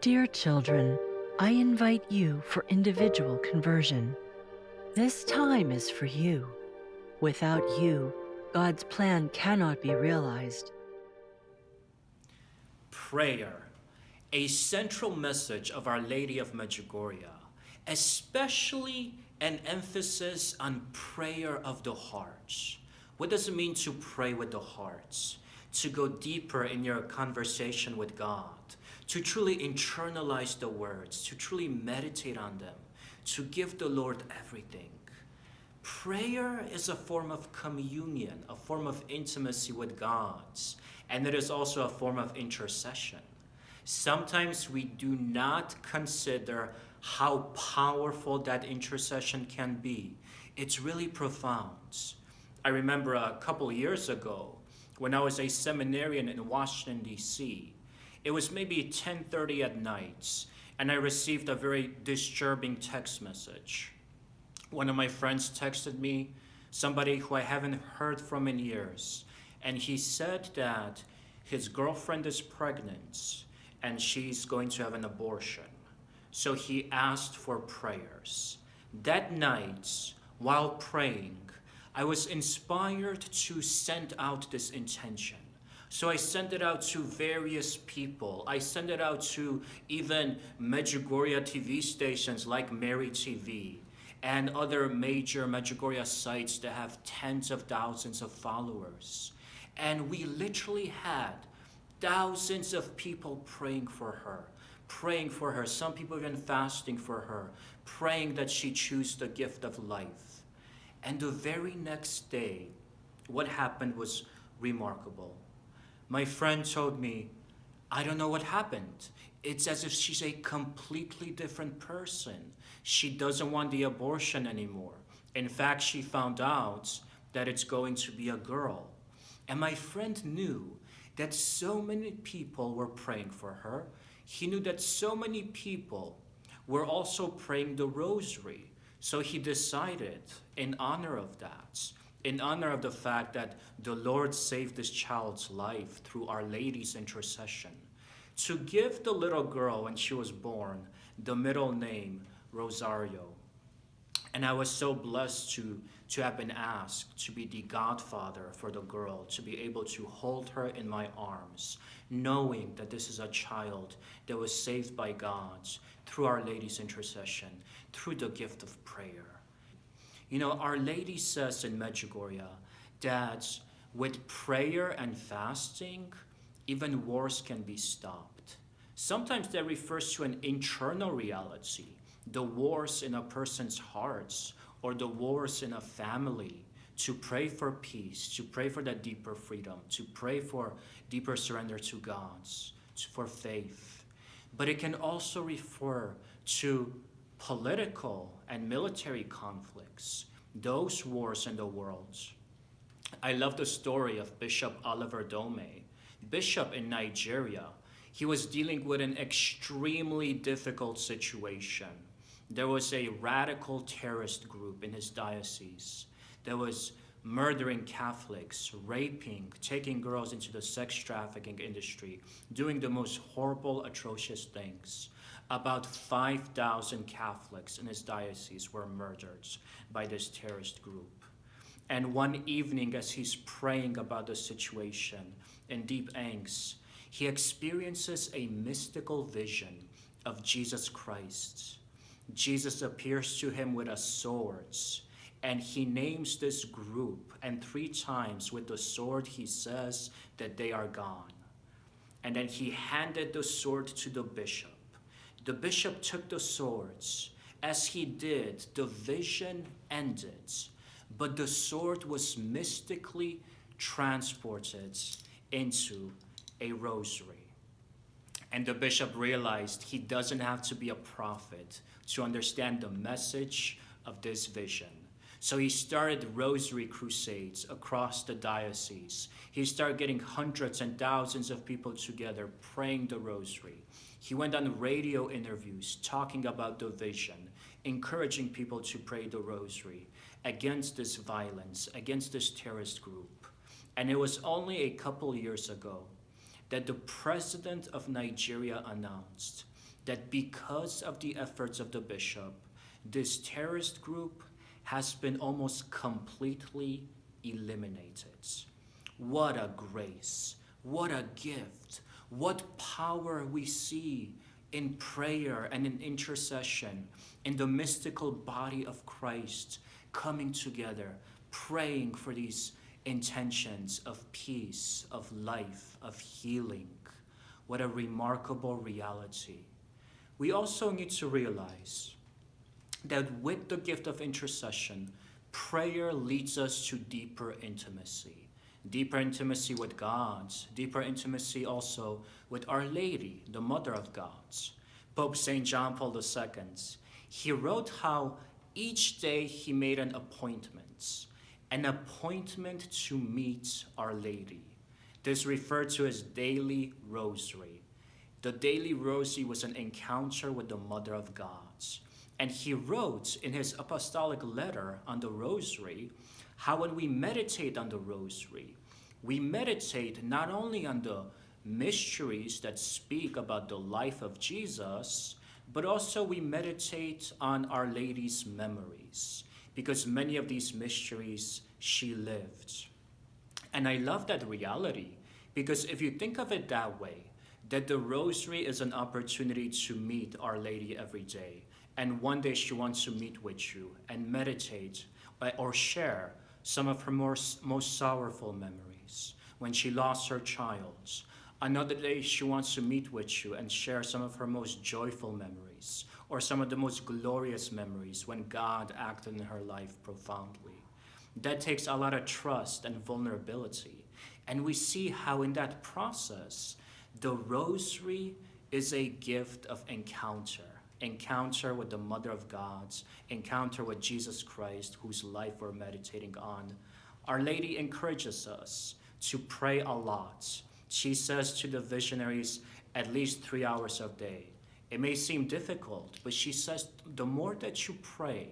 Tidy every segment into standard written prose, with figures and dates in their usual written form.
Dear children, I invite you for individual conversion. This time is for you. Without you, God's plan cannot be realized. Prayer, a central message of Our Lady of Medjugorje, especially an emphasis on prayer of the heart. What does it mean to pray with the heart? To go deeper in your conversation with God, to truly internalize the words, to truly meditate on them, to give the Lord everything. Prayer is a form of communion, a form of intimacy with God, and it is also a form of intercession. Sometimes we do not consider how powerful that intercession can be. It's really profound. I remember a couple years ago when I was a seminarian in Washington, D.C. It was maybe 10:30 at night, and I received a very disturbing text message. One of my friends texted me, somebody who I haven't heard from in years, and he said that his girlfriend is pregnant and she's going to have an abortion. So he asked for prayers. That night, while praying, I was inspired to send out this intention. So I sent it out to various people. I sent it out to even Medjugorje TV stations like Mary TV and other major Medjugorje sites that have tens of thousands of followers. And we literally had thousands of people praying for her, some people even fasting for her, praying that she choose the gift of life. And the very next day, what happened was remarkable. My friend told me, I don't know what happened. It's as if she's a completely different person. She doesn't want the abortion anymore. In fact, she found out that it's going to be a girl. And my friend knew that so many people were praying for her. He knew that so many people were also praying the rosary. So he decided, in honor of that, in honor of the fact that the Lord saved this child's life through Our Lady's intercession, to give the little girl, when she was born, the middle name Rosario. And I was so blessed to have been asked to be the godfather for the girl, to be able to hold her in my arms, knowing that this is a child that was saved by God through Our Lady's intercession, through the gift of prayer. You know, Our Lady says in Medjugorje that with prayer and fasting, even wars can be stopped. Sometimes that refers to an internal reality, the wars in a person's hearts or the wars in a family, to pray for peace, to pray for that deeper freedom, to pray for deeper surrender to God, for faith. But it can also refer to political and military conflicts, those wars in the world. I love the story of Bishop Oliver Dome, bishop in Nigeria. He was dealing with an extremely difficult situation. There was a radical terrorist group in his diocese that was murdering Catholics, raping, taking girls into the sex trafficking industry, doing the most horrible, atrocious things. About 5,000 Catholics in his diocese were murdered by this terrorist group. And one evening, as he's praying about the situation in deep angst, he experiences a mystical vision of Jesus Christ. Jesus appears to him with a sword, and he names this group, and 3 times with the sword he says that they are gone. And then he handed the sword to the bishop. The bishop took the swords. As he did, the vision ended, but the sword was mystically transported into a rosary. And the bishop realized he doesn't have to be a prophet to understand the message of this vision. So he started rosary crusades across the diocese. He started getting hundreds and thousands of people together praying the rosary. He went on radio interviews talking about the vision, encouraging people to pray the rosary against this violence, against this terrorist group. And it was only a couple years ago that the president of Nigeria announced that because of the efforts of the bishop, this terrorist group has been almost completely eliminated. What a grace, what a gift, what power we see in prayer and in intercession, in the mystical body of Christ coming together, praying for these intentions of peace, of life, of healing. What a remarkable reality. We also need to realize that with the gift of intercession, prayer leads us to deeper intimacy. Deeper intimacy with God, deeper intimacy also with Our Lady, the Mother of God. Pope St. John Paul II, he wrote how each day he made an appointment to meet Our Lady. This referred to as daily rosary. The daily rosary was an encounter with the Mother of God. And he wrote in his apostolic letter on the rosary how when we meditate on the rosary, we meditate not only on the mysteries that speak about the life of Jesus, but also we meditate on Our Lady's memories, because many of these mysteries she lived. And I love that reality, because if you think of it that way, that the rosary is an opportunity to meet Our Lady every day, and one day she wants to meet with you and meditate or share some of her most sorrowful memories when she lost her child. Another day she wants to meet with you and share some of her most joyful memories or some of the most glorious memories when God acted in her life profoundly. That takes a lot of trust and vulnerability. And we see how in that process, the rosary is a gift of encounter with the Mother of God, encounter with Jesus Christ, whose life we're meditating on. Our Lady encourages us to pray a lot. She says to the visionaries, at least 3 hours a day. It may seem difficult, but she says the more that you pray,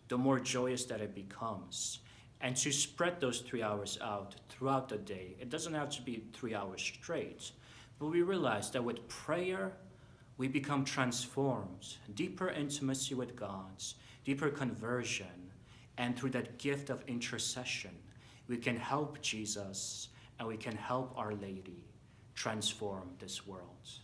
the more joyous that it becomes. And to spread those 3 hours out throughout the day, it doesn't have to be 3 hours straight, but we realize that with prayer, we become transformed, deeper intimacy with God, deeper conversion, and through that gift of intercession, we can help Jesus and we can help Our Lady transform this world.